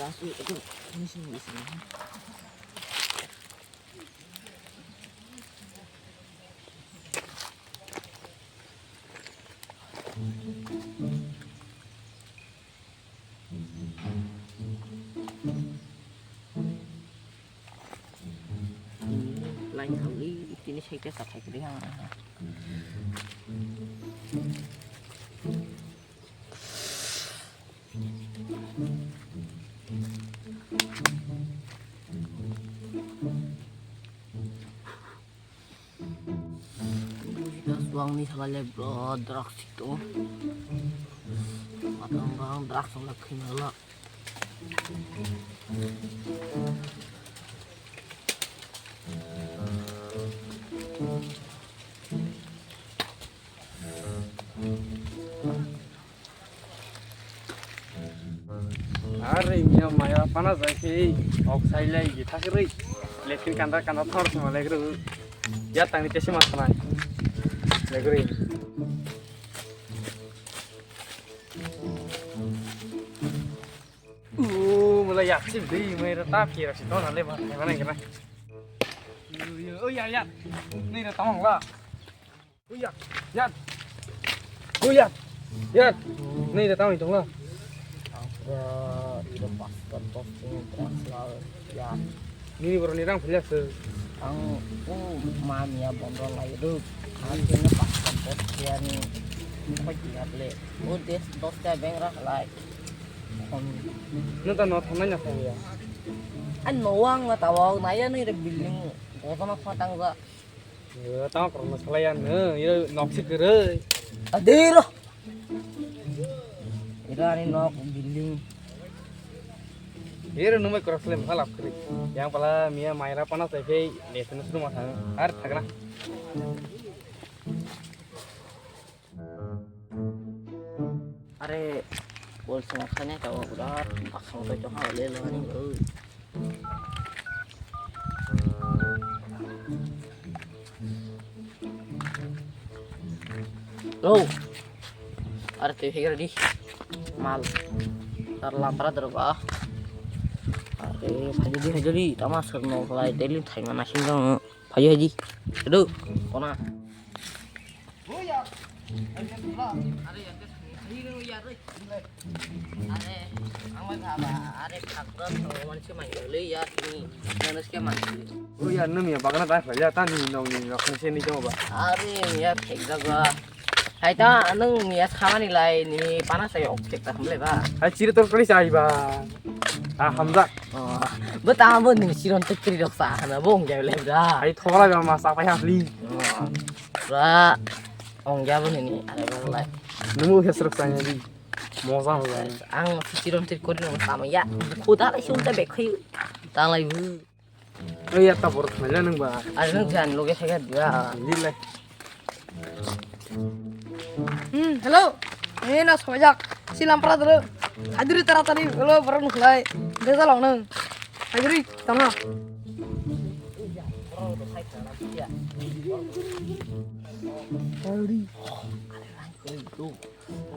asli itu ini sih di sini. Lain kali ini saya tes apa itu dia. Suang nih sekali bro, drugs itu. Orang drugs lagi ngelak. अरे मियाँ माया पाना जाके ऑक्साइड लाएगी था कि रही लेकिन कंधा कंधा थोड़ा सा लग रहा या तानी कैसे मत खाना लग रही मतलब यार सिर्फ दी मेरा ताप की रखी तो ना ले बात है बनेगा ना ओ यार यार नहीं रहता हूँ ला ओ यार यार ओ यार यार नहीं रहता हूँ इतना ला Itu pas posting transfer ya. Ini baru nirang punya se. Ang mami ya bondol lah itu. Akhirnya pas posting apa jiat le. Udah dosta bengrah lah. Nonton nonton nanya saya. An nuang nggak tahu naya nih rebuilding. Gua sama fatang gak. Ya tahu kalau masalah yang ya noksi kere. Adir. Ira ni nok building. Ira numai kerasle mahal kere. Yang pala Mia Maira panas tapi lesson suruh masa. Har thakna. Are bol sengakannya tahu udah langsung ke Johor le lo ni. Lo. Are tuh higir di mal terlampar terba. Are haji tamas serno mulai daily time mana sih dong. Haji. Aduh, kona. Oh ya. Are yang ini ya tuh. Are angway apa? Are kakak teman sih main beli ya ini. Nanti sih main. Oh ya num ya bagana tak ya tani nong ni nak sini coba. Are ya kayak gua. Hai ta nung ya sama nilai ini panas saya objek tak boleh ba. Hai ciri tu kali saya ba. Ah Hamzah. Oh, betul pun nih siron tekri dok sah na bong jauh lebih dah. Hai thola ba masak apa yang beli. Ra ong jauh ini ada yang lain. Nemu hesruk sanya di. Mozang ba. Ang siron tekri dok sama ya. Kuda sih untuk bekhi. Tang lagi. Oh ya tak borot malah nung ba. Ada nung jangan loge saya dia. Lilai. Halo, ini nas pajak silam pernah dulu. Hadir tadi lo baru mulai. Desa long neng. Hadir tanah.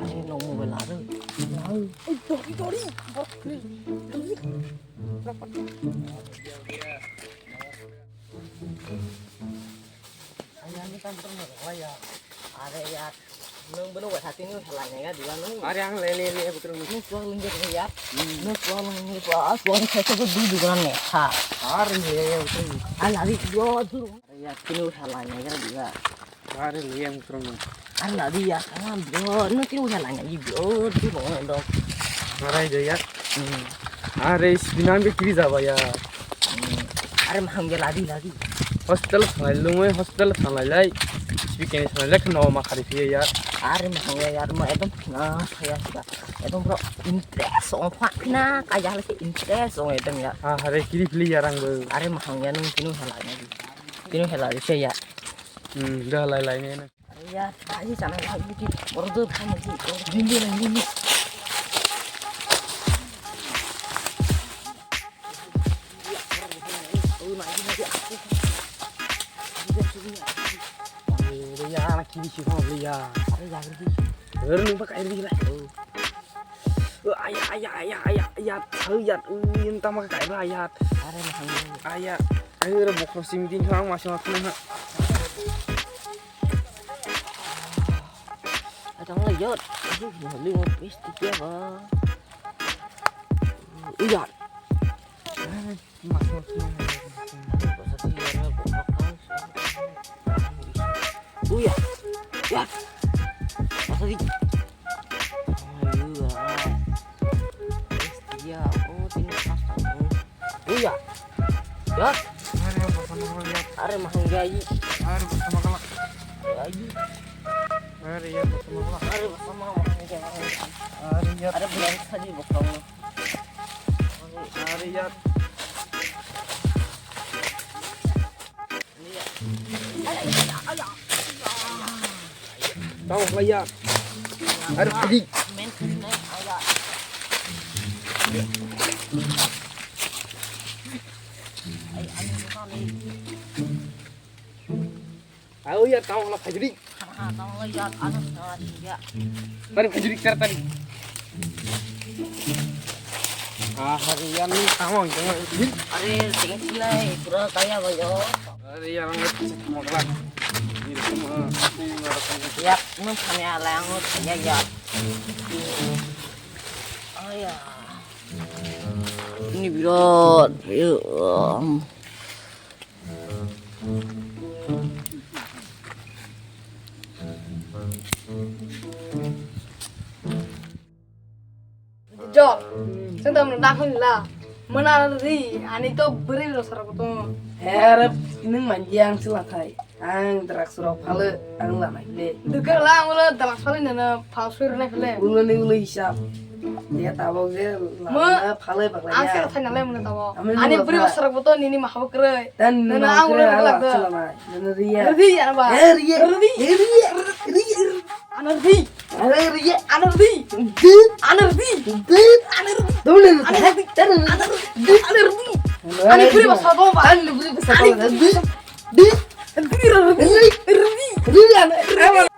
Ini nong mobil ada. Tori. Ayah ini kan pernah ya. Ada ya. Nung bener buat hati ini salahnya ya di mana? Hari yang lele betul Nung suang lenjek ya. Nung suang lenjek pas suang saya sebut dulu kan nih. Ha. hari ya betul. Alari dua tu. Ya kini salahnya ya dia. Hari yang betul. Alari ya kan bro. Nung kini salahnya bro. Tu bang dong. Hari ya. Hari sebenarnya be kiri jaba ya. Are maham lagi. Hospital sangai hospital sangai. Speaking sangai lek no makari ya. Are maham ya mau edom nah saya sudah. Edom bro interest on pak na kaya lagi interest on edom ya. Ah hari kiri beli jarang be. Are maham ya nung kini salahnya. Kini salahnya saya. Dah lai ni. Ya, tadi sana lagi di bordo kan di dinding. Ya anak kiri sih mau beli ya. Ada yang di. Baru nih pakai air lah. ayat ayat entah mah kayak ayat Are mahang. ayat ayo udah bokro simting kang masih waktu na Atang lejot. Aduh, lingot mistik ya, Bang. Iya. masih waktu na Uya. Ya. Masa di. Ayo. Iya, oh tinggal pasta. Uya. Ya, ada bersama ayat are mahang gayi. ada bersama kelak Gayi. ada ya bersama kelak Are bersama mahang gayi. ada ya Are bulan tadi bokong. ada ya tahu ayat ada tadi Men naik ayat. Ay, ano mo kami? ayo ya tahu lah kajuri Atang lejot ano sa tiga. tadi kajuri cara tadi harian nih tahu jangan Are tinggal silai, pura kaya ba yo? ada ya langit semua kelak ini semua ini ngarakan Ya, nun kami alangot kaya ya. Ayah. Ini bilot. Yuk. Jol, saya tak mendakwin lah. Mana tadi, ani to beri lo sarap tu. Harap ini manjang silakai. Ang terak surau pale ang lama ile. Dekat lah, mula dalam sekali nana palsuir naik le. Ulu ni ulu hisap. Dia tahu dia lama pale Angker baklaya. tanya le mula tahu. Amin, Ani mula beri tahu. sarap tu nini mah kere. Dan Nana ang ulah kelak tu. selama. Dan ria. Redi ya ba? Ria. Redi. Ria. Anerdi. Ria. Anerdi. Dit. Anerdi. Dit. Anerdi. Dulu. Anerdi. Anerdi. Anerdi. Ani beri pasal apa ba? Anu beri pasal apa? Dit. Dit. Redi. Redi. Redi. Ria.